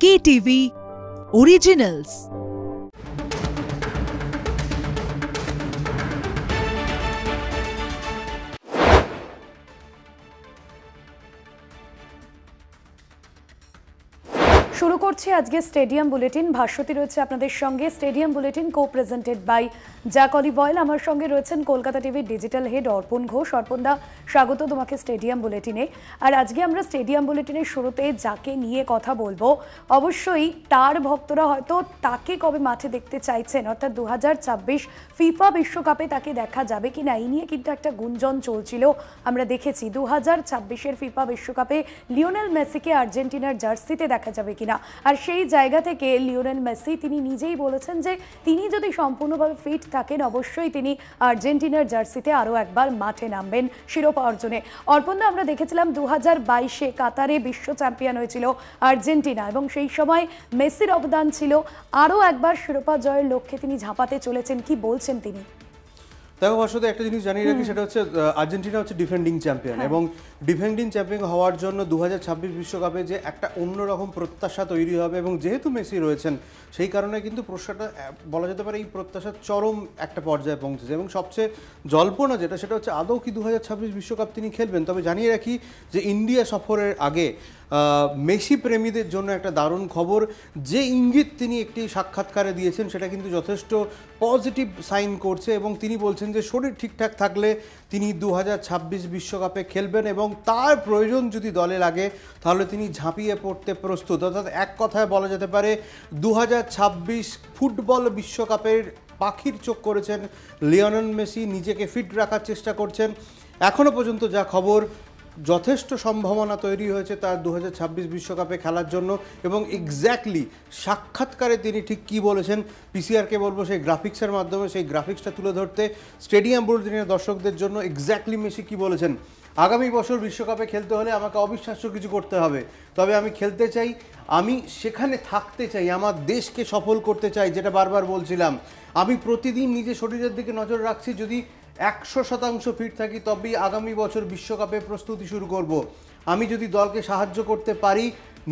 KTV Originals। শুরু করছি আজকে স্টেডিয়াম বুলেটিন। ভাস্বতী রয়েছে আপনাদের সঙ্গে। Stadium bulletin co presented by Jack olive oil. আমার সঙ্গে রয়েছেন কলকাতা টিভির ডিজিটাল হেড অর্পণ ঘোষ। অর্পণদা, স্বাগত তোমাকে স্টেডিয়াম বুলেটিনে। আর আজকে আমরা স্টেডিয়াম বুলেটিনের শুরুতে যাকে নিয়ে কথা বলবো, অবশ্যই তার ভক্তরা হয়তো তাকে কবে মাঠে দেখতে চাইছেন, অর্থাৎ 2026 ফিফা বিশ্বকাপে তাকে দেখা যাবে কিনা এই নিয়ে কিন্তু একটা গুঞ্জন চলছিল। আমরা দেখেছি 2026-এর ফিফা বিশ্বকাপে লিওনেল মেসিকে আর্জেন্টিনার জার্সিতে দেখা যাবে কিনা। আর সেই জায়গা থেকে লিওনেল মেসি তিনি নিজেই বলেছেন যে তিনি যদি সম্পূর্ণভাবে ফিট থাকেন অবশ্যই তিনি আর্জেন্টিনার জার্সিতে আরও একবার মাঠে নামবেন শিরোপা অর্জনে। অর্পণদা, আমরা দেখেছিলাম 2022-এ কাতারে বিশ্ব চ্যাম্পিয়ন হয়েছিল আর্জেন্টিনা এবং সেই সময় মেসির অবদান ছিল। আরও একবার শিরোপা জয়ের লক্ষ্যে তিনি ঝাঁপাতে চলেছেন, কি বলছেন তিনি? দেখো ভাস্বতী, একটা জিনিস জানিয়ে রাখি, সেটা হচ্ছে আর্জেন্টিনা হচ্ছে ডিফেন্ডিং চ্যাম্পিয়ন এবং ডিফেন্ডিং চ্যাম্পিয়ন হওয়ার জন্য 2026 বিশ্বকাপে যে একটা অন্যরকম প্রত্যাশা তৈরি হবে এবং যেহেতু মেসি রয়েছেন সেই কারণে কিন্তু প্রত্যাশাটা বলা যেতে পারে এই প্রত্যাশার চরম একটা পর্যায়ে পৌঁছেছে। এবং সবচেয়ে জল্পনা যেটা, সেটা হচ্ছে আদৌ কি 2026 বিশ্বকাপ তিনি খেলবেন। তবে জানিয়ে রাখি যে ইন্ডিয়া সফরের আগে মেসি প্রেমীদের জন্য একটা দারুণ খবর, যে ইঙ্গিত তিনি একটি সাক্ষাৎকারে দিয়েছেন সেটা কিন্তু যথেষ্ট পজিটিভ সাইন করছে এবং তিনি বলছেন যে শরীর ঠিকঠাক থাকলে তিনি 2026 বিশ্বকাপে খেলবেন এবং তার প্রয়োজন যদি দলে লাগে তাহলে তিনি ঝাঁপিয়ে পড়তে প্রস্তুত। অর্থাৎ এক কথায় বলা যেতে পারে 2026 ফুটবল বিশ্বকাপের পাখির চোখ করেছেন লিওনেল মেসি, নিজেকে ফিট রাখার চেষ্টা করছেন। এখনও পর্যন্ত যা খবর, যথেষ্ট সম্ভাবনা তৈরি হয়েছে তার 2026 বিশ্বকাপে খেলার জন্য এবং এক্স্যাক্টলি সাক্ষাৎকারে তিনি ঠিক কী বলেছেন পিসিআরকে বলবো সেই গ্রাফিক্সের মাধ্যমে সেই গ্রাফিক্সটা তুলে ধরতে। স্টেডিয়াম বুলেটিনের দর্শকদের জন্য এক্স্যাক্টলি মেসি কী বলেছেন, আগামী বছর বিশ্বকাপে খেলতে হলে আমাকে অবিশ্বাস্য কিছু করতে হবে, তবে আমি খেলতে চাই, আমি সেখানে থাকতে চাই, আমার দেশকে সফল করতে চাই, যেটা বারবার বলছিলাম। আমি প্রতিদিন নিজের শরীরের দিকে নজর রাখছি, যদি 100% ফিট থাকি তবেই আগামী বছর বিশ্বকাপে প্রস্তুতি শুরু করব। আমি যদি দলকে সাহায্য করতে পারি,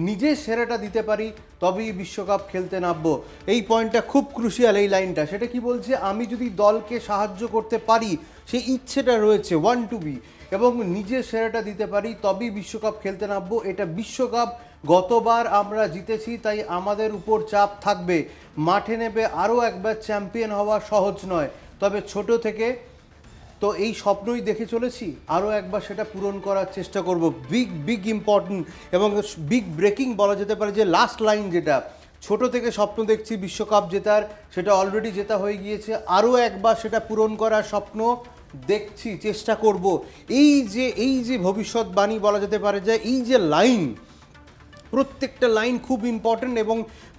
নিজের সেরাটা দিতে পারি, তবেই বিশ্বকাপ খেলতে নামবো। এই পয়েন্টটা খুব ক্রুশিয়াল, এই লাইনটা। সেটা কি বলছে, আমি যদি দলকে সাহায্য করতে পারি, সেই ইচ্ছেটা রয়েছে ওয়ান টু বি, এবং নিজের সেরাটা দিতে পারি তবেই বিশ্বকাপ খেলতে নামবো। এটা বিশ্বকাপ গতবার আমরা জিতেছি, তাই আমাদের উপর চাপ থাকবে। মাঠে নেবে আরও একবার চ্যাম্পিয়ন হওয়া সহজ নয়, তবে ছোট থেকে তো এই স্বপ্নই দেখে চলেছি, আরও একবার সেটা পূরণ করার চেষ্টা করব। বিগ ইম্পর্টেন্ট এবং বিগ ব্রেকিং বলা যেতে পারে যে লাস্ট লাইন, যেটা ছোট থেকে স্বপ্ন দেখছি বিশ্বকাপ জেতার, সেটা অলরেডি জেতা হয়ে গিয়েছে, আরও একবার সেটা পূরণ করার স্বপ্ন দেখছি, চেষ্টা করব। এই যে ভবিষ্যৎবাণী বলা যেতে পারে, যে এই যে লাইন, প্রত্যেকটা লাইন খুব ইম্পর্টেন্ট এবং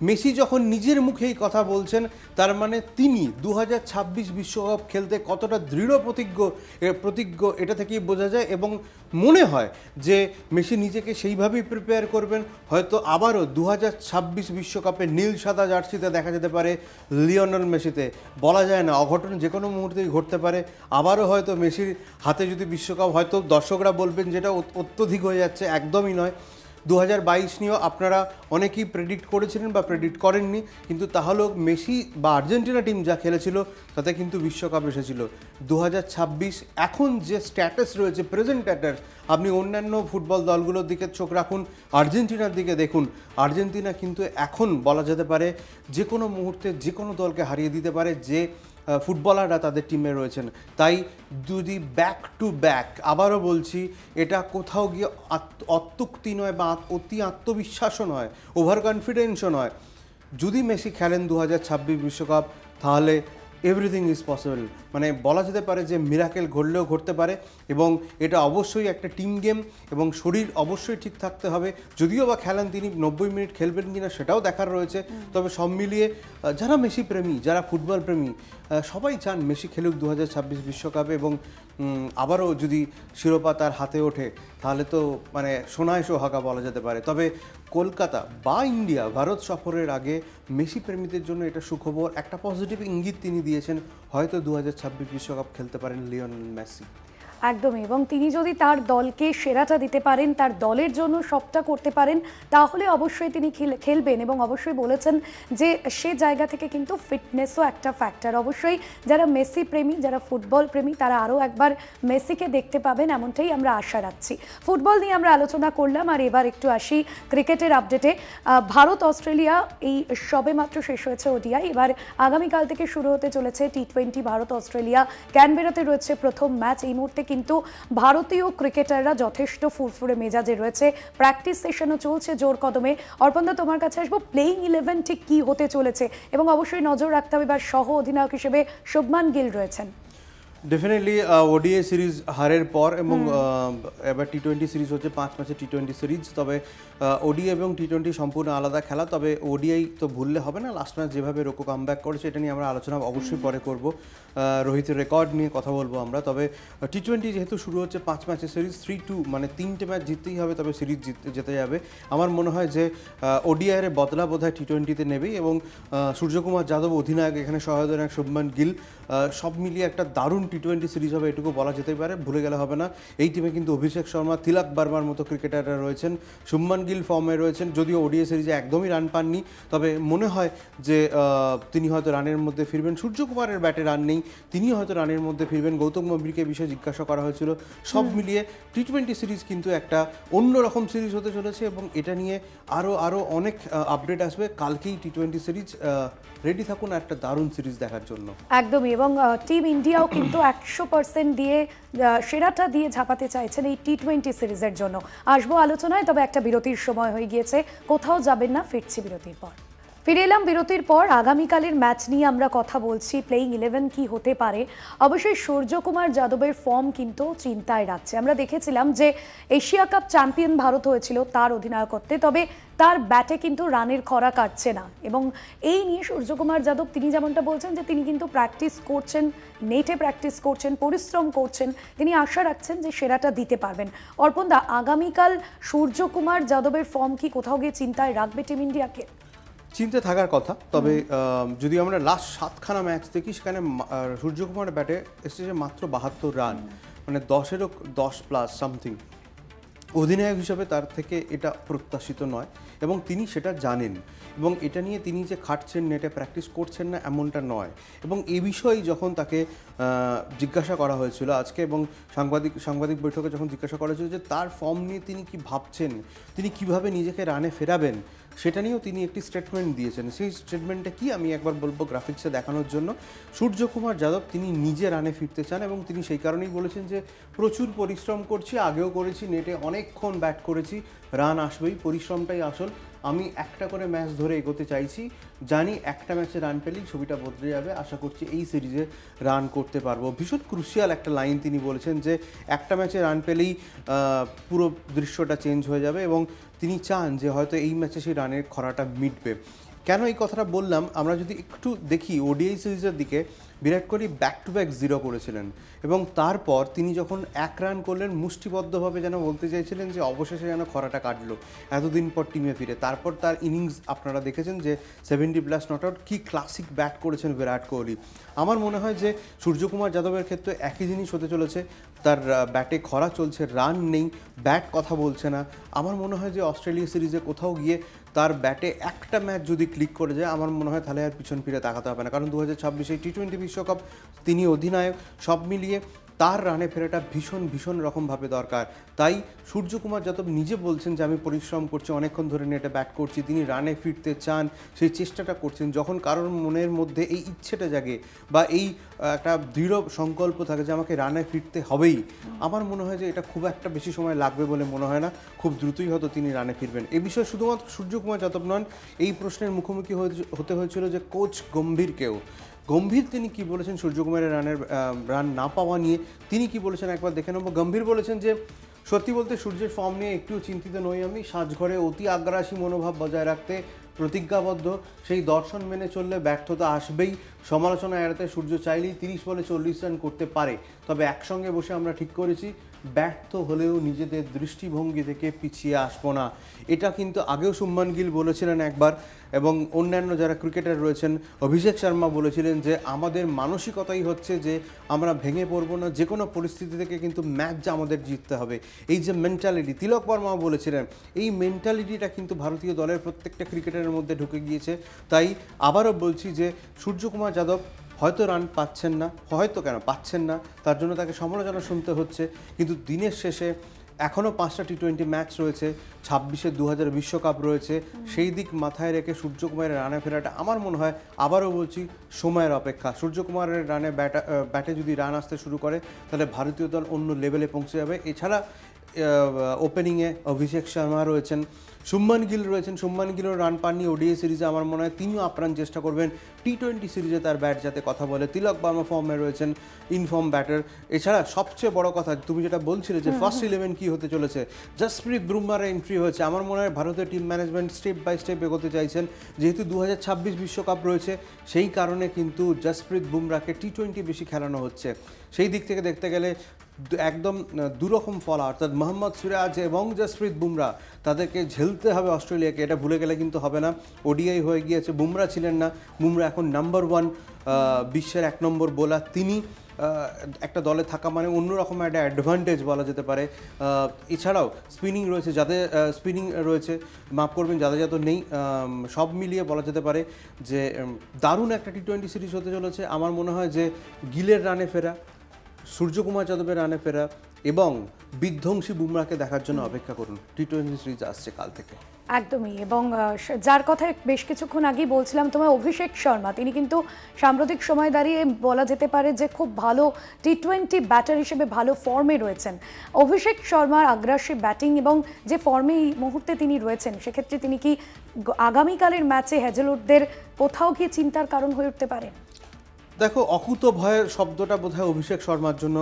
মেসি যখন নিজের মুখেই কথা বলছেন তার মানে তিনি 2026 বিশ্বকাপ খেলতে কতটা দৃঢ় প্রতিজ্ঞ এটা থেকেই বোঝা যায়। এবং মনে হয় যে মেসি নিজেকে সেইভাবেই প্রিপেয়ার করবেন। হয়তো আবারও 2026 বিশ্বকাপে নীল সাদা জার্সিতে দেখা যেতে পারে লিওনেল মেসিতে। বলা যায় না, অঘটন যে কোনো মুহূর্তেই ঘটতে পারে। আবারও হয়তো মেসির হাতে যদি বিশ্বকাপ, হয়তো দর্শকরা বলবেন যেটা অত্যধিক হয়ে যাচ্ছে, একদমই নয়। 2022 নিয়েও আপনারা অনেকেই প্রেডিক্ট করেছিলেন বা প্রেডিক্ট করেননি, কিন্তু তাহলেও মেসি বা আর্জেন্টিনা টিম যা খেলেছিল তাতে কিন্তু বিশ্বকাপ এসেছিল। 2026 এখন যে স্ট্যাটাস রয়েছে, প্রেজেন্ট স্ট্যাটাস, আপনি অন্যান্য ফুটবল দলগুলোর দিকে চোখ রাখুন, আর্জেন্টিনার দিকে দেখুন, আর্জেন্টিনা কিন্তু এখন বলা যেতে পারে যে কোনো মুহূর্তে যে কোনো দলকে হারিয়ে দিতে পারে, যে ফুটবলাররা তাদের টিমে রয়েছেন। তাই যদি ব্যাক টু ব্যাক, আবারও বলছি, এটা কোথাও গিয়ে অত্যুক্তি নয় বা অতি আত্মবিশ্বাসও নয়, ওভার কনফিডেন্সও নয়। যদি মেসি খেলেন 2026 বিশ্বকাপ, তাহলে এভরিথিং ইজ পসিবল। মানে বলা যেতে পারে যে মিরাকেল ঘটলেও ঘটতে পারে এবং এটা অবশ্যই একটা টিম গেম এবং শরীর অবশ্যই ঠিক থাকতে হবে। যদিও বা খেলেন তিনি 90 মিনিট খেলবেন কিনা সেটাও দেখার রয়েছে। তবে সব মিলিয়ে যারা মেসি প্রেমী, যারা ফুটবল প্রেমী, সবাই চান মেসি খেলুক 2026 বিশ্বকাপে এবং আবারও যদি শিরোপা তার হাতে ওঠে তাহলে তো মানে সোনায় সোহাগা বলা যেতে পারে। তবে কলকাতা বা ইন্ডিয়া ভারত সফরের আগে মেসি প্রেমীদের জন্য এটা সুখবর, একটা পজিটিভ ইঙ্গিত তিনি দিয়েছেন, হয়তো 2026 বিশ্বকাপ খেলতে পারেন লিওনেল মেসি। একদমই, এবং তিনি যদি তার দলকে সেরাটা দিতে পারেন, তার দলের জন্য সবটা করতে পারেন, তাহলে অবশ্যই তিনি খেলবেন। এবং অবশ্যই বলেছেন যে সে জায়গা থেকে কিন্তু ফিটনেসও একটা ফ্যাক্টর। অবশ্যই যারা মেসি প্রেমী, যারা ফুটবল প্রেমী, তারা আরও একবার মেসিকে দেখতে পাবেন, এমনটাই আমরা আশা রাখছি। ফুটবল নিয়ে আমরা আলোচনা করলাম, আর এবার একটু আসি ক্রিকেটের আপডেটে। ভারত অস্ট্রেলিয়া এই সবে মাত্র শেষ হয়েছে ওডিআই, এবার আগামীকাল থেকে শুরু হতে চলেছে টি20। ভারত অস্ট্রেলিয়া ক্যানবেরাতে রয়েছে প্রথম ম্যাচ। এই মুহূর্তে কিন্তু ভারতীয় ক্রিকেটাররা যথেষ্ট ফুরফুরে মেজাজে রয়েছে, প্র্যাকটিস সেশনও চলছে জোর কদমে। অর্পণদা, তোমার কাছে আসবো, প্লেইং 11 ঠিক কী হতে চলেছে, এবং অবশ্যই নজর রাখতে হবে এবার সহ অধিনায়ক হিসেবে শুভমান গিল রয়েছেন। ডেফিনেটলি ওডিআই সিরিজ হারের পর এবং এবার টি20 সিরিজ হচ্ছে 5 ম্যাচের টি20 সিরিজ। তবে ওডিআই এবং টি20 সম্পূর্ণ আলাদা খেলা। তবে ওডিআই তো ভুললে হবে না, লাস্ট ম্যাচ যেভাবে রোকো কামব্যাক করেছে এটা নিয়ে আমরা আলোচনা অবশ্যই পরে করব। রোহিতের রেকর্ড নিয়ে কথা বলবো আমরা। তবে টি20 যেহেতু শুরু হচ্ছে 5 ম্যাচের সিরিজ, 3-2 মানে 3টে ম্যাচ জিততেই হবে, তবে সিরিজ যেতে যাবে। আমার মনে হয় যে ওডিআইয়ের বদলা বোধহয় টি20তে নেবেই, এবং সূর্যকুমার যাদব অধিনায়ক, এখানে সহায়ক শুভমান গিল, সব মিলিয়ে একটা দারুণ টি20 সিরিজ হবে, এটুকু বলা যেতেই পারে। ভুলে গেলে হবে না, এই টিমে কিন্তু অভিষেক শর্মা, তিলক বার্মার মতো ক্রিকেটাররা রয়েছেন, শুভমান গিল ফর্মে রয়েছেন। যদিও ওডিআই সিরিজে একদমই রান পাননি, তবে মনে হয় যে তিনি হয়তো রানের মধ্যে ফিরবেন। সূর্যকুমারের ব্যাটে রান নেই, তিনিও হয়তো রানের মধ্যে ফিরবেন। গৌতম গম্ভীরকে বিষয়ে জিজ্ঞাসা করা হয়েছিল। সব মিলিয়ে টি20 সিরিজ কিন্তু একটা অন্যরকম সিরিজ হতে চলেছে, এবং এটা নিয়ে আরও অনেক আপডেট আসবে। কালকেই টি20 সিরিজ, রেডি থাকুন একটা দারুণ সিরিজ দেখার জন্য। একদমই, এবং টিম ইন্ডিয়াও কিন্তু 100% দিয়ে সেরাটা দিয়ে ঝাঁপাতে চাইছেন এই টি20 সিরিজের জন্য। আসবো আলোচনায়, তবে একটা বিরতির সময় হয়ে গিয়েছে, কোথাও যাবেন না, ফিরছি বিরতির পর। ফিরে এলাম বিরতির পর। আগামীকালের ম্যাচ নিয়ে আমরা কথা বলছি, প্লেইং 11 কি হতে পারে। অবশ্যই সূর্যকুমার যাদবের ফর্ম কিন্তু চিন্তায় রাখছে। আমরা দেখেছিলাম যে এশিয়া কাপ চ্যাম্পিয়ন ভারত হয়েছিল তার অধিনায়কত্বে, তবে তার ব্যাটে কিন্তু রানের খরা কাটছে না। এবং এই নিয়ে সূর্যকুমার যাদব তিনি যেমনটা বলছেন যে তিনি কিন্তু প্র্যাকটিস করছেন, নেটে প্র্যাকটিস করছেন, পরিশ্রম করছেন, তিনি আশা রাখছেন যে সেরাটা দিতে পারবেন। অর্পণদা, আগামীকাল সূর্যকুমার যাদবের ফর্ম কি কোথাও গিয়ে চিন্তায় রাখবে টিম ইন্ডিয়াকে? চিন্তা থাকার কথা। তবে যদি আমরা লাস্ট 7খানা ম্যাচ দেখি, সেখানে সূর্যকুমারের ব্যাটে এসেছে মাত্র 72 রান, মানে 10-এরও 10+ সামথিং। অধিনায়ক হিসেবে তার থেকে এটা প্রত্যাশিত নয়, এবং তিনি সেটা জানেন। এবং এটা নিয়ে তিনি যে খাটছেন, নেটে প্র্যাকটিস করছেন না এমনটা নয়। এবং এই বিষয়ে যখন তাকে জিজ্ঞাসা করা হয়েছিল আজকে, এবং সাংবাদিক বৈঠকে যখন জিজ্ঞাসা করা হয়েছিল যে তার ফর্ম নিয়ে তিনি কি ভাবছেন, তিনি কিভাবে নিজেকে রানে ফেরাবেন, সেটা নিয়েও তিনি একটি স্টেটমেন্ট দিয়েছেন। সেই স্টেটমেন্টটা কি আমি একবার বলবো গ্রাফিক্সে দেখানোর জন্য। সূর্যকুমার যাদব তিনি নিজে রানে ফিরতে চান, এবং তিনি সেই কারণেই বলেছেন যে প্রচুর পরিশ্রম করছি, আগেও করেছি, নেটে অনেকক্ষণ ব্যাট করেছি, রান আসবেই, পরিশ্রমটাই আসল। আমি একটা করে ম্যাচ ধরে এগোতে চাইছি, জানি একটা ম্যাচে রান পেলেই ছবিটা বদলে যাবে, আশা করছি এই সিরিজে রান করতে পারবো। ভীষণ ক্রুশিয়াল একটা লাইন তিনি বলেছেন যে একটা ম্যাচে রান পেলেই পুরো দৃশ্যটা চেঞ্জ হয়ে যাবে, এবং তিনি চান যে হয়তো এই ম্যাচে সেই রানের খরাটা মিটবে। কেন এই কথাটা বললাম, আমরা যদি একটু দেখি ওডিআই সিরিজের দিকে, Virat Kohli back to back 0 করেছিলেন, এবং তারপর তিনি যখন 1 রান করলেন, মুষ্টিবদ্ধভাবে যেন বলতে চাইছিলেন যে অবশেষে যেন খরাটা কাটলো এতদিন পর টিমে ফিরে। তারপর তার ইনিংস আপনারা দেখেছেন যে 70+ নট আউট, কি ক্লাসিক ব্যাট করেছেন বিরাট কোহলি। আমার মনে হয় যে সূর্যকুমার যাদবের ক্ষেত্রে একই জিনিস হতে চলেছে, তার ব্যাটে খরা চলছে, রান নেই, ব্যাট কথা বলছে না। আমার মনে হয় যে অস্ট্রেলিয়া সিরিজে কোথাও গিয়ে তার ব্যাটে একটা ম্যাচ যদি ক্লিক করে যায়, আমার মনে হয় তাহলে আর পিছন ফিরে তাকাতে হবে না, কারণ 2026 টি20 বিশ্বকাপ তিনি অধিনায়ক। সব মিলিয়ে তার রানে ফেরাটা ভীষণ রকমভাবে দরকার। তাই সূর্যকুমার যাদব নিজে বলছেন যে আমি পরিশ্রম করছি, অনেকক্ষণ ধরে নেটে ব্যাট করছি, তিনি রানে ফিরতে চান, সেই চেষ্টাটা করছেন। যখন কারোর মনের মধ্যে এই ইচ্ছেটা জাগে বা এই একটা দৃঢ় সংকল্প থাকে যে আমাকে রানে ফিরতে হবেই, আমার মনে হয় যে এটা খুব একটা বেশি সময় লাগবে বলে মনে হয় না, খুব দ্রুতই হয়তো তিনি রানে ফিরবেন। এই বিষয়ে শুধুমাত্র সূর্যকুমার যাদব নন, এই প্রশ্নের মুখোমুখি হতে হয়েছিল যে কোচ গম্ভীরকেও। গম্ভীর তিনি কি বলেছেন সূর্যকুমারের রান না পাওয়া নিয়ে, তিনি কি বলেছেন একবার দেখে নেব। গম্ভীর বলেছেন যে সত্যি বলতে সূর্যের ফর্ম নিয়ে একটু চিন্তিত নই আমি, সাজঘরে অতি আগ্রাসী মনোভাব বজায় রাখতে প্রতিজ্ঞাবদ্ধ, সেই দর্শন মেনে চললে ব্যর্থতা আসবেই। সমালোচনা এড়াতে সূর্য চাইলেই 30 বলে 40 রান করতে পারে, তবে একসঙ্গে বসে আমরা ঠিক করেছি ব্যর্থ হলেও নিজেদের দৃষ্টিভঙ্গি থেকে পিছিয়ে আসবো না। এটা কিন্তু আগেও শুভমান গিল বলেছিলেন একবার, এবং অন্যান্য যারা ক্রিকেটার রয়েছেন, অভিষেক শর্মা বলেছিলেন যে আমাদের মানসিকতাই হচ্ছে যে আমরা ভেঙে পড়বো না, যে কোনো পরিস্থিতি থেকে কিন্তু ম্যাচ আমাদের জিততে হবে। এই যে মেন্টালিটি, তিলক বর্মাও বলেছিলেন, এই মেন্টালিটিটা কিন্তু ভারতীয় দলের প্রত্যেকটা ক্রিকেটারের মধ্যে ঢুকে গিয়েছে। তাই আবারও বলছি যে সূর্যকুমার যাদব হয়তো রান পাচ্ছেন না, হয়তো কেন পাচ্ছেন না, তার জন্য তাকে সমালোচনা শুনতে হচ্ছে, কিন্তু দিনের শেষে এখনও 5টা টি20 ম্যাচ রয়েছে, 26-এ 2000 বিশ্বকাপ রয়েছে, সেই দিক মাথায় রেখে সূর্যকুমারের রানে ফেরাটা আমার মনে হয়, আবারও বলছি, সময়ের অপেক্ষা। সূর্যকুমারের রানে ব্যাটে যদি রান আসতে শুরু করে তাহলে ভারতীয় দল অন্য লেভেলে পৌঁছে যাবে। এছাড়া ওপেনিংয়ে অভিষেক শর্মা রয়েছেন, শুভমান গিল রয়েছেন। শুভমান গিলও রান পাননি ওডিআই সিরিজে, আমার মনে হয় তিনিও আপ্রাণ চেষ্টা করবেন টি20 সিরিজে তার ব্যাট যাতে কথা বলে। তিলক বর্মা ফর্মে রয়েছেন, ইনফর্ম ব্যাটার। এছাড়া সবচেয়ে বড় কথা, তুমি যেটা বলছিলে যে ফার্স্ট 11 কি হতে চলেছে, জসপ্রীত বুমরার এন্ট্রি হয়েছে। আমার মনে হয় ভারতের team management step by step এগোতে চাইছেন, যেহেতু 2026 বিশ্বকাপ রয়েছে, সেই কারণে কিন্তু জসপ্রীত বুমরাকে টি20 বেশি খেলানো হচ্ছে। সেই দিক থেকে দেখতে গেলে একদম দুরকম ফল, অর্থাৎ মোহাম্মদ সিরাজ এবং জসপ্রীত বুমরা, তাদেরকে ঝেলতে হবে অস্ট্রেলিয়াকে, এটা ভুলে গেলে কিন্তু হবে না। ওডিআই হয়ে গিয়েছে, বুমরা ছিলেন না, বুমরা এখন নাম্বার 1 বিশ্বের 1 নম্বর বোলার। তিনি একটা দলে থাকা মানে অন্যরকম একটা অ্যাডভান্টেজ বলা যেতে পারে। এছাড়াও স্পিনিং রয়েছে, মাফ করবেন যাদের নেই, সব মিলিয়ে বলা যেতে পারে যে দারুণ একটা টি20 সিরিজ হতে চলেছে। আমার মনে হয় যে গিলের রানে ফেরা, সূর্যকুমার যাদবের রানে ফেরা এবং বিধ্বংসী বুমরাকে দেখার জন্য অপেক্ষা করুন। টি20 সিরিজ আসছে কাল থেকে। একদমই। এবং যার কথা বেশ কিছুক্ষণ আগেই বলছিলাম তোমায়, অভিষেক শর্মা, তিনি কিন্তু সাম্প্রতিক সময় দাঁড়িয়ে বলা যেতে পারে যে খুব ভালো টি20 ব্যাটার হিসেবে ভালো ফর্মে রয়েছেন। অভিষেক শর্মার আগ্রাসী ব্যাটিং এবং যে ফর্মে এই মুহূর্তে তিনি রয়েছেন, সেক্ষেত্রে তিনি কি আগামীকালের ম্যাচে হ্যাজেলউডদের কোথাও গিয়ে চিন্তার কারণ হয়ে উঠতে পারেন? দেখো, অকুত ভয়ের শব্দটা বোধহয় অভিষেক শর্মার জন্য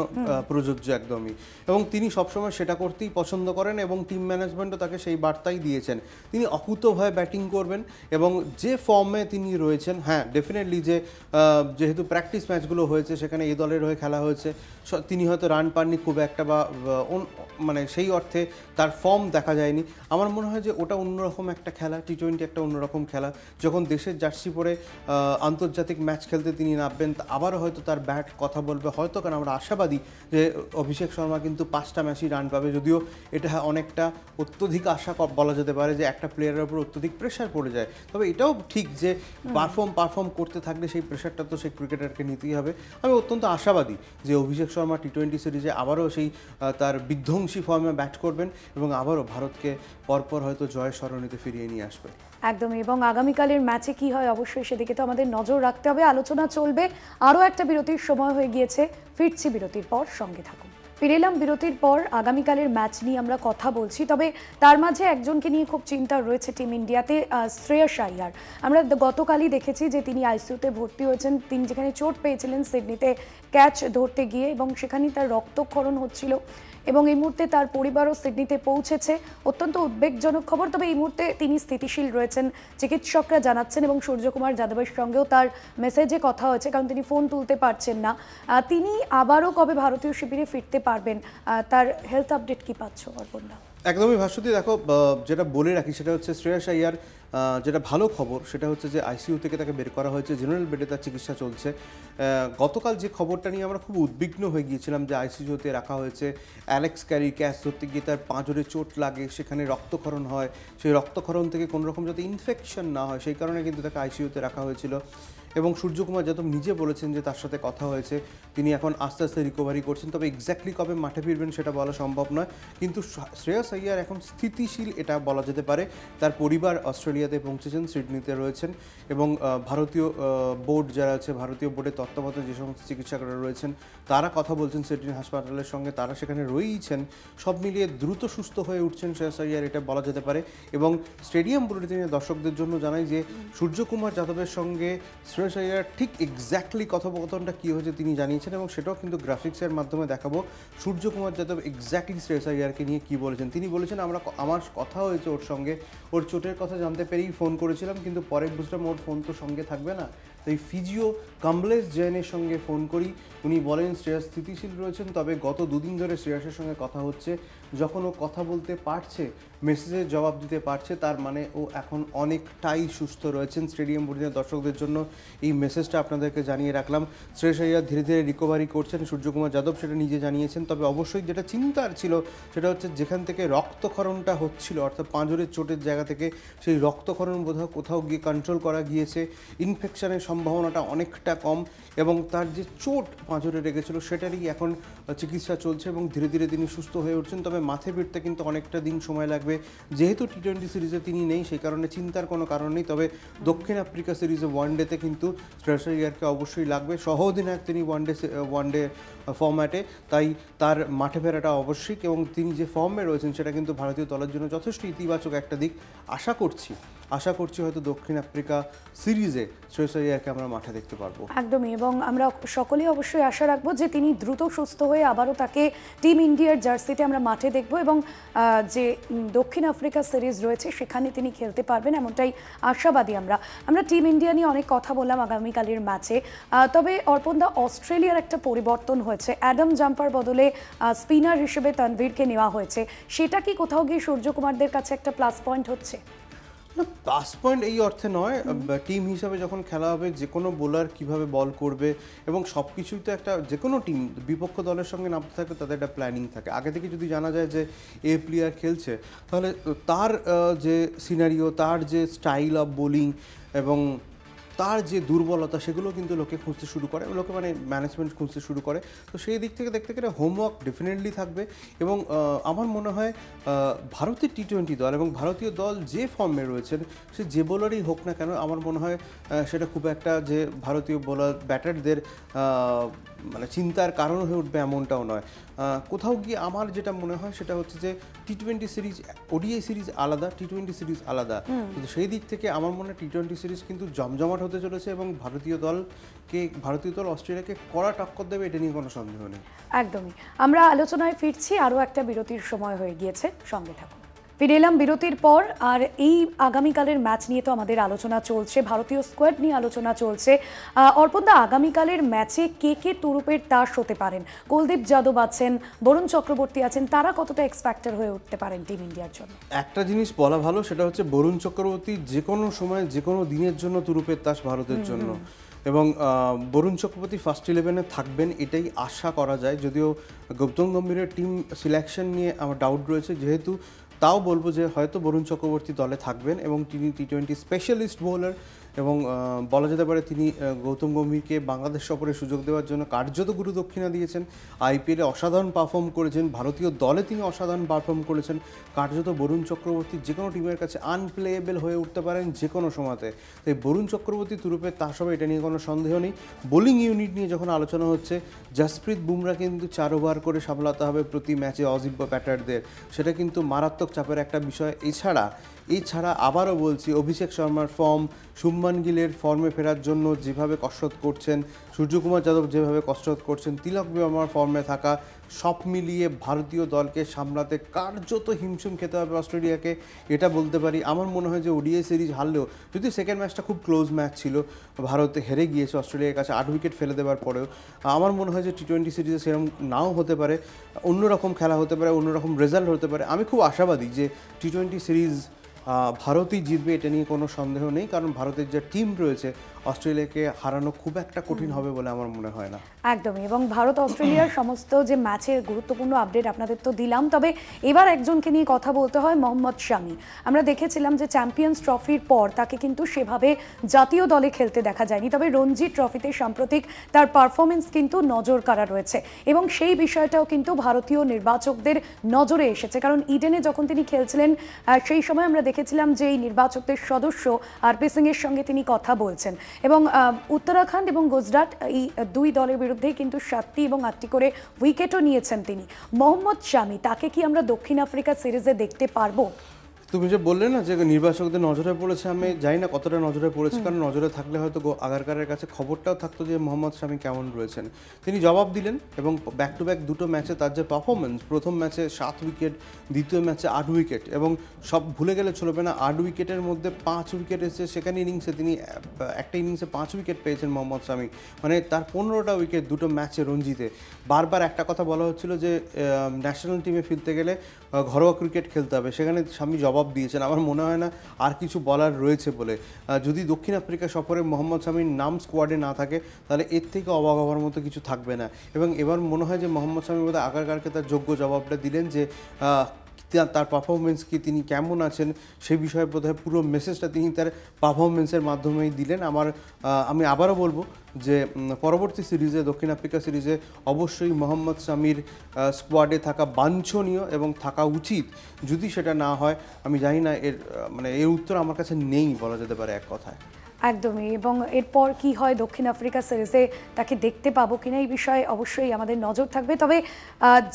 প্রযোজ্য একদমই, এবং তিনি সবসময় সেটা করতেই পছন্দ করেন এবং টিম ম্যানেজমেন্টও তাকে সেই বার্তাই দিয়েছেন। তিনি অকুত ভয়ে ব্যাটিং করবেন এবং যে ফর্মে তিনি রয়েছেন, হ্যাঁ ডেফিনেটলি যেহেতু প্র্যাকটিস ম্যাচগুলো হয়েছে সেখানে এই দলের হয়ে খেলা হয়েছে, তিনি হয়তো রান পাননি খুব একটা, বা মানে সেই অর্থে তার ফর্ম দেখা যায়নি। আমার মনে হয় যে ওটা অন্যরকম একটা খেলা, টি20 একটা অন্যরকম খেলা। যখন দেশের জার্সি পরে আন্তর্জাতিক ম্যাচ খেলতে তিনি নামবেন, আবারও হয়তো তার ব্যাট কথা বলবে, হয়তো, কারণ আমরা আশাবাদী যে অভিষেক শর্মা কিন্তু 5টা ম্যাচই রান পাবে, যদিও এটা অনেকটা অত্যধিক আশা বলা যেতে পারে যে একটা প্লেয়ারের উপর অত্যধিক প্রেশার পড়ে যায়। তবে এটাও ঠিক যে পারফর্ম করতে থাকলে সেই প্রেশারটা তো সেই ক্রিকেটারকে নিতেই হবে। আমি অত্যন্ত আশাবাদী যে অভিষেক শর্মা টি20 সিরিজে আবারও সেই তার বিধ্বংসী ফর্মে ব্যাট করবেন এবং আবারও ভারতকে পরপর হয়তো জয় সরণিতে ফিরিয়ে নিয়ে আসবে। একদমই। এবং আগামীকালের ম্যাচে কি হয় অবশ্যই সেদিকে তো আমাদের নজর রাখতে হবে। আলোচনা চলবে, আরও একটা বিরতির সময় হয়ে গিয়েছে, ফিরছি বিরতির পর, সঙ্গে থাকুন। ফিরে এলাম বিরতির পর। আগামীকালের ম্যাচ নিয়ে আমরা কথা বলছি, তবে তার মাঝে একজনকে নিয়ে খুব চিন্তা রয়েছে টিম ইন্ডিয়াতে, শ্রেয়স আইয়ার। আমরা গতকালই দেখেছি যে তিনি আইসিইউতে ভর্তি হয়েছেন। তিনি যেখানে চোট পেয়েছিলেন সিডনিতে ক্যাচ ধরতে গিয়ে, এবং সেখানেই তার রক্তক্ষরণ হচ্ছিল, এবং এই মুহূর্তে তার পরিবারও সিডনিতে পৌঁছেছে। অত্যন্ত উদ্বেগজনক খবর, তবে এই মুহূর্তে তিনি স্থিতিশীল রয়েছেন, চিকিৎসকরা জানাচ্ছেন। এবং সূর্যকুমার যাদবের সঙ্গেও তার মেসেজে কথা হয়েছে, কারণ তিনি ফোন তুলতে পারছেন না। তিনি আবারও কবে ভারতীয় শিবিরে ফিরতে পারবেন, তার হেলথ আপডেট কি পাচ্ছ অর্পণদা? একদমই ভাস্বতী, দেখো যেটা বলে রাখি সেটা হচ্ছে শ্রেয়স আইয়ার যেটা ভালো খবর সেটা হচ্ছে যে আইসিইউ থেকে তাকে বের করা হয়েছে, জেনারেল বেডে তার চিকিৎসা চলছে। গতকাল যে খবরটা নিয়ে আমরা খুব উদ্বিগ্ন হয়ে গিয়েছিলাম যে আইসিইউতে রাখা হয়েছে, অ্যালেক্স ক্যারি ক্যাচ ধরতে গিয়ে তার পাঁজরে চোট লাগে, সেখানে রক্তক্ষরণ হয়, সেই রক্তক্ষরণ থেকে কোনো রকম যাতে ইনফেকশন না হয় সেই কারণে কিন্তু তাকে আইসিইউতে রাখা হয়েছিল। এবং সূর্যকুমার যাদব নিজে বলেছেন যে তার সাথে কথা হয়েছে, তিনি এখন আস্তে আস্তে রিকভারি করছেন, তবে এক্স্যাক্টলি কবে মাঠে ফিরবেন সেটা বলা সম্ভব নয়। কিন্তু শ্রেয়স আইয়ার এখন স্থিতিশীল এটা বলা যেতে পারে। তার পরিবার অস্ট্রেলিয়াতে পৌঁছেছেন, সিডনিতে রয়েছেন, এবং ভারতীয় বোর্ড যারা আছে, ভারতীয় বোর্ডের তত্ত্বাবধানে যে সমস্ত চিকিৎসকরা রয়েছেন তারা কথা বলছেন সিডনি হাসপাতালের সঙ্গে, তারা সেখানে রয়েইছেন। সব মিলিয়ে দ্রুত সুস্থ হয়ে উঠছেন শ্রেয়স আইয়ার, এটা বলা যেতে পারে। এবং স্টেডিয়াম বুলেটিনে দর্শকদের জন্য জানাই যে সূর্যকুমার যাদবের সঙ্গে শ্রেয়স আইয়ার ঠিক এক্স্যাক্টলি কথোপকথনটা কী হয়েছে তিনি জানিয়েছেন, এবং সেটাও কিন্তু গ্রাফিক্সের মাধ্যমে দেখাবো। সূর্যকুমার যাদব এক্স্যাক্টলি শ্রেয়স আইয়ারকে নিয়ে কী বলেছেন। তিনি বলেছেন, আমার কথা হয়েছে ওর সঙ্গে, ওর চোটের কথা জানতে পেরেই ফোন করেছিলাম, কিন্তু পরে বুঝলাম ওর ফোন তো সঙ্গে থাকবে না, তাই ফিজিও কমলেশ জৈনের সঙ্গে ফোন করি। উনি বলেন শ্রেয়াস স্থিতিশীল রয়েছেন, তবে গত দুদিন ধরে শ্রেয়াসের সঙ্গে কথা হচ্ছে। যখন ও কথা বলতে পারছে, মেসেজের জবাব দিতে পারছে, তার মানে ও এখন অনেকটাই সুস্থ রয়েছেন। স্টেডিয়াম বুলেটিনের দর্শকদের জন্য এই মেসেজটা আপনাদেরকে জানিয়ে রাখলাম। শ্রেয়স আইয়ার ধীরে ধীরে রিকভারি করছেন, সূর্যকুমার যাদব সেটা নিজে জানিয়েছেন। তবে অবশ্যই যেটা চিন্তার ছিল সেটা হচ্ছে যেখান থেকে রক্তক্ষরণটা হচ্ছিল, অর্থাৎ পাঁজরের চোটের জায়গা থেকে, সেই রক্তক্ষরণ বোধহয় কোথাও গিয়ে কন্ট্রোল করা গিয়েছে, ইনফেকশনের সম্ভাবনাটা অনেকটা কম, এবং তার যে চোট পাঁজরে লেগেছিল সেটারই এখন চিকিৎসা চলছে এবং ধীরে ধীরে তিনি সুস্থ হয়ে উঠছেন। তবে মাঠে ফিরতে কিন্তু অনেকটা দিন সময় লাগবে, যেহেতু টি-20 সিরিজে তিনি নেই, সেই কারণে চিন্তার কোনো কারণ নেই। তবে দক্ষিণ আফ্রিকা সিরিজে ওয়ানডেতে কিন্তু শ্রেয়স আইয়ারকে অবশ্যই লাগবে, সহ অধিনায়ক তিনি ওয়ানডে ফর্ম্যাটে, তাই তার মাঠে ফেরাটা আবশ্যিক, এবং তিনি যে ফর্মে রয়েছেন সেটা কিন্তু ভারতীয় দলের জন্য যথেষ্ট ইতিবাচক একটা দিক। আশা করছি হয়তো দক্ষিণ আফ্রিকা সিরিজে শ্রেয়স আইয়ারকে আমরা মাঠে দেখতে পারবো। একদমই, এবং আমরা সকলেই অবশ্যই আশা রাখবো যে তিনি দ্রুত সুস্থ হয়ে আবারও তাকে টিম ইন্ডিয়ার জার্সিতে আমরা মাঠে দেখব, এবং যে দক্ষিণ আফ্রিকা সিরিজ রয়েছে সেখানে তিনি খেলতে পারবেন, এমনটাই আশাবাদী আমরা টিম ইন্ডিয়া নিয়ে অনেক কথা বললাম আগামীকালের ম্যাচে। তবে অর্পণদা, অস্ট্রেলিয়ার একটা পরিবর্তন হয়েছে, অ্যাডাম জাম্পার বদলে স্পিনার হিসেবে তানভীরকে নেওয়া হয়েছে, সেটা কি কোথাও গিয়ে সূর্যকুমারদের কাছে একটা প্লাস পয়েন্ট হচ্ছে? না, প্লাস পয়েন্ট এই অর্থে নয়, টিম হিসাবে যখন খেলা হবে যে কোনো বোলার কীভাবে বল করবে এবং সব কিছুই তো একটা, যে কোনো টিম বিপক্ষ দলের সঙ্গে নামতে থাকে তাদের একটা প্ল্যানিং থাকে। আগে থেকে যদি জানা যায় যে এ প্লেয়ার খেলছে, তাহলে তার যে সিনারিও, তার যে স্টাইল অফ বোলিং এবং তার যে দুর্বলতা, সেগুলো কিন্তু লোকে খুঁজতে শুরু করে, লোকে মানে ম্যানেজমেন্ট খুঁজতে শুরু করে। তো সেই দিক থেকে দেখতে গেলে হোমওয়ার্ক ডেফিনেটলি থাকবে, এবং আমার মনে হয় ভারতের টি-20 দল এবং ভারতীয় দল যে ফর্মে রয়েছেন, সে যে বোলারই হোক না কেন, আমার মনে হয় সেটা খুব একটা যে ভারতীয় বোলার ব্যাটারদের মানে চিন্তার কারণ হয়ে উঠবে এমনটাও নয়। কোথাও গিয়ে আমার যেটা মনে হয় সেটা হচ্ছে যে টি-20 সিরিজ, ওডিআই সিরিজ আলাদা, টি-20 সিরিজ আলাদা, কিন্তু সেই দিক থেকে আমার মনে হয় টি-20 সিরিজ কিন্তু জমজমাট হতে চলেছে, এবং ভারতীয় দল অস্ট্রেলিয়াকে কড়া টক্কর দেবে, এটা নিয়ে কোনো সন্দেহ নেই। একদমই। আমরা আলোচনায় ফিরছি, আরও একটা বিরতির সময় হয়ে গিয়েছে, সঙ্গে থাকুন। ফিরে এলাম বিরতির পর, আর এই আগামীকালের ম্যাচ নিয়ে তো আমাদের আলোচনা চলছে, ভারতীয় স্কোয়াড নিয়ে আলোচনা চলছে। অর্পণদা, আগামীকালের ম্যাচে কে তুরুপের তাস হতে পারেন? কুলদীপ যাদব আছেন, বরুণ চক্রবর্তী আছেন, তারা কতটা এক্সপেক্টার হয়ে উঠতে পারেন টিম ইন্ডিয়ার জন্য? একটা জিনিস বলা ভালো, সেটা হচ্ছে বরুণ চক্রবর্তী যে কোনো সময় যে কোনো দিনের জন্য তুরুপের তাস ভারতের জন্য, এবং বরুণ চক্রবর্তী ফার্স্ট 11-এ থাকবেন এটাই আশা করা যায়। যদিও গৌতম গম্ভীরের টিম সিলেকশন নিয়ে আমার ডাউট রয়েছে, যেহেতু তাও বলবো যে হয়তো বরুণ চক্রবর্তী দলে থাকবেন, এবং তিনি টি-20 স্পেশালিস্ট বোলার, এবং বলা যেতে পারে তিনি গৌতম গম্ভীরকে বাংলাদেশ সফরে সুযোগ দেওয়ার জন্য কার্যত গুরু দক্ষিণা দিয়েছেন। আইপিএলে অসাধারণ পারফর্ম করেছেন, ভারতীয় দলে তিনি অসাধারণ পারফর্ম করেছেন। কার্যত বরুণ চক্রবর্তী যে কোনো টিমের কাছে আনপ্লেয়েবল হয়ে উঠতে পারেন যে কোনো সময়তে। তাই বরুণ চক্রবর্তী তুরুপের তাস হবে, এটা নিয়ে কোনো সন্দেহ নেই। বোলিং ইউনিট নিয়ে যখন আলোচনা হচ্ছে, জসপ্রীত বুমরা কিন্তু 4 ওভার করে সামলাতে হবে প্রতি ম্যাচে অজিব্য ব্যাটারদের, সেটা কিন্তু মারাত্মক চাপের একটা বিষয়। এছাড়া আবারও বলছি, অভিষেক শর্মার ফর্ম, শুভমান গিলের ফর্মে ফেরার জন্য যেভাবে কসরত করছেন, সূর্যকুমার যাদব যেভাবে কসরত করছেন, তিলক বর্মার ফর্মে থাকা, সব মিলিয়ে ভারতীয় দলকে সামলাতে কার্যত হিমশিম খেতে হবে অস্ট্রেলিয়াকে, এটা বলতে পারি। আমার মনে হয় যে ওডিআই সিরিজ হারলেও, যদি সেকেন্ড ম্যাচটা খুব ক্লোজ ম্যাচ ছিল, ভারতে হেরে গিয়েছে অস্ট্রেলিয়ার কাছে 8 উইকেট ফেলে দেওয়ার পরেও, আমার মনে হয় যে টি-20 সিরিজে সেরকম নাও হতে পারে, অন্যরকম খেলা হতে পারে, অন্যরকম রেজাল্ট হতে পারে। আমি খুব আশাবাদী যে টি-20 সিরিজ ভারতই জিতবে, এটা নিয়ে কোনো সন্দেহ নেই, কারণ ভারতের যে টিম রয়েছে অস্ট্রেলিয়াকে হারানো খুব একটা কঠিন হবে বলে আমার মনে হয় না। একদমই, এবং ভারত অস্ট্রেলিয়ার সমস্ত যে ম্যাচের গুরুত্বপূর্ণ আপডেট আপনাদের তো দিলাম, তবে এবার একজনকে নিয়ে কথা বলতে হয়, মোহাম্মদ শামি। আমরা দেখেছিলাম যে চ্যাম্পিয়ন্স ট্রফির পর তাকে কিন্তু সেভাবে জাতীয় দলে খেলতে দেখা যায়নি, তবে রঞ্জি ট্রফিতে সাম্প্রতিক তার পারফরমেন্স কিন্তু নজর কাড়া রয়েছে, এবং সেই বিষয়টাও কিন্তু ভারতীয় নির্বাচকদের নজরে এসেছে, কারণ ইডেনে যখন তিনি খেলছিলেন সেই সময় আমরা দেখেছিলাম যে এই নির্বাচকদের সদস্য আরপি সিং এর সঙ্গে তিনি কথা বলছেন, এবং উত্তরাখণ্ড এবং গুজরাট এই দুই দলের বিরুদ্ধেই কিন্তু 7টি এবং 8টি করে উইকেটও নিয়েছেন তিনি। মোহাম্মদ শামি, তাকে কি আমরা দক্ষিণ আফ্রিকা সিরিজে দেখতে পারবো? তুমি যে বললে না যে নির্বাচকদের নজরে পড়েছে, আমি জানি না কতটা নজরে পড়েছে, কারণ নজরে থাকলে হয়তো আগারকারের কাছে খবরটাও থাকতো যে মোহাম্মদ শামি কেমন রয়েছেন। তিনি জবাব দিলেন এবং ব্যাক টু ব্যাক দুটো ম্যাচে তার যে পারফরমেন্স, প্রথম ম্যাচে 7 উইকেট, দ্বিতীয় ম্যাচে 8 উইকেট, এবং সব ভুলে গেলে চলবে না 8 উইকেটের মধ্যে 5 উইকেট এসেছে সেকেন্ড ইনিংসে। তিনি একটা ইনিংসে 5 উইকেট পেয়েছেন মোহাম্মদ শামি, মানে তার 15টা উইকেট দুটো ম্যাচে রঞ্জিতে। বারবার একটা কথা বলা হচ্ছিল যে ন্যাশনাল টিমে ফিরতে গেলে ঘরোয়া ক্রিকেট খেলতে হবে, সেখানে শামি জবাব দিয়েছেন। আমার মনে হয় না আর কিছু বলার রয়েছে বলে। যদি দক্ষিণ আফ্রিকা সফরে মোহাম্মদ শামির নাম স্কোয়াডে না থাকে তাহলে এর থেকে অবাক হওয়ার মতো কিছু থাকবে না। এবং এবার মনে হয় যে মোহাম্মদ শামি বোধহয় আগারকারকে তার যোগ্য জবাবটা দিলেন যে তার পারফরমেন্স কি, তিনি কেমন আছেন সেই বিষয়ে বোধহয় পুরো মেসেজটা তিনি তার পারফরমেন্সের মাধ্যমেই দিলেন। আমি আবারও বলবো যে পরবর্তী সিরিজে, দক্ষিণ আফ্রিকা সিরিজে অবশ্যই মোহাম্মদ শামির স্কোয়াডে থাকা বাঞ্ছনীয় এবং থাকা উচিত। যদি সেটা না হয় আমি জানি না, এর উত্তর আমার কাছে নেই বলা যেতে পারে এক কথায়। একদমই। এবং এরপর কি হয় দক্ষিণ আফ্রিকা সিরিজে তাকে দেখতে পাবো কিনা এই বিষয়ে অবশ্যই আমাদের নজর থাকবে। তবে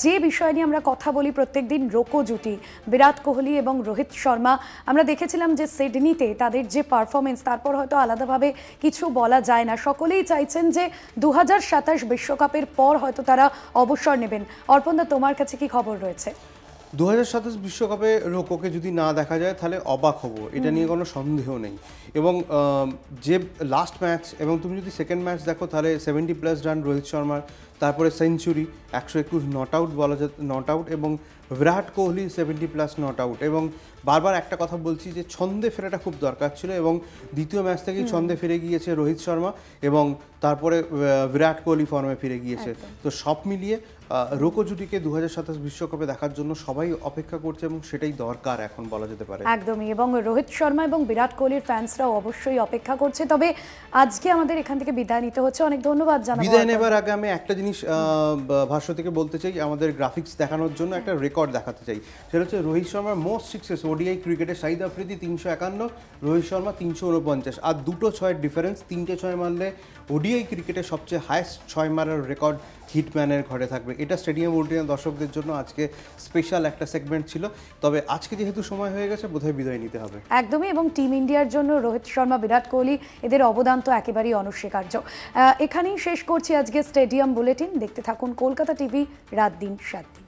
যে বিষয় নিয়ে আমরা কথা বলি প্রত্যেকদিন, রোকো জুটি বিরাট কোহলি এবং রোহিত শর্মা, আমরা দেখেছিলাম যে সিডনিতে তাদের যে পারফরমেন্স, তারপর হয়তো আলাদাভাবে কিছু বলা যায় না। সকলেই চাইছেন যে 2027 বিশ্বকাপের পর হয়তো তারা অবসর নেবেন। অর্পণদা, তোমার কাছে কি খবর রয়েছে? 2027 বিশ্বকাপে রোকোকে যদি না দেখা যায় তাহলে অবাক হব, এটা নিয়ে কোনো সন্দেহ নেই। এবং যে লাস্ট ম্যাচ, এবং তুমি যদি সেকেন্ড ম্যাচ দেখো তাহলে 70+ রান রোহিত শর্মার, তারপরে সেঞ্চুরি, 121 নট আউট বলা যায়, নট আউট, এবং বিরাট কোহলি 70+ নট আউট। এবং বারবার একটা কথা বলছি যে ছন্দে ফেরাটা খুব দরকার ছিল, এবং দ্বিতীয় ম্যাচ থেকেই ছন্দে ফিরে গিয়েছে রোহিত শর্মা, এবং তারপরে বিরাট কোহলি ফর্মে ফিরে গিয়েছে। তো সব মিলিয়ে রোকো জুটিকে 2027 বিশ্বকাপে দেখার জন্য সবাই অপেক্ষা করছে, এবং সেটাই দরকার এখন বলা যেতে পারে। একদমই। এবং রোহিত শর্মা এবং বিরাট কোহলির ফ্যান্সরাও অবশ্যই অপেক্ষা করছে। তবে আজকে আমাদের এখান থেকে বিদায় নিতে হচ্ছে, অনেক ধন্যবাদ জানাবো। বিদায় নেবার আগে আমি একটা জিনিস ভাষ্য থেকে বলতে চাই, আমাদের গ্রাফিক্স দেখানোর জন্য একটা রেকর্ড দেখাতে চাই। সেটা হচ্ছে রোহিত শর্মার মোস্ট সিক্সেস ওডিআই ক্রিকেটে, শাহিদ আফ্রিদি 351, রোহিত শর্মা 349, আর 2 ছয়ের ডিফারেন্স। 3টে 6 মারলে ওডিআই ক্রিকেটে সবচেয়ে হায়েস্ট 6 মারার রেকর্ড হিটম্যানের ঘরে থাকবে। এটা স্টেডিয়াম বুলেটিনের দর্শকদের জন্য আজকে স্পেশাল একটা সেগমেন্ট ছিল। তবে আজকে যেহেতু সময় হয়ে গেছে, বোধহয় বিদায় নিতে হবে। একদমই। এবং টিম ইন্ডিয়ার জন্য রোহিত শর্মা, বিরাট কোহলি, এদের অবদান তো একেবারেই অনস্বীকার্য। এখানেই শেষ করছি আজকে স্টেডিয়াম বুলেটিন। দেখতে থাকুন কলকাতা টিভি, রাত দিন 7 দিন।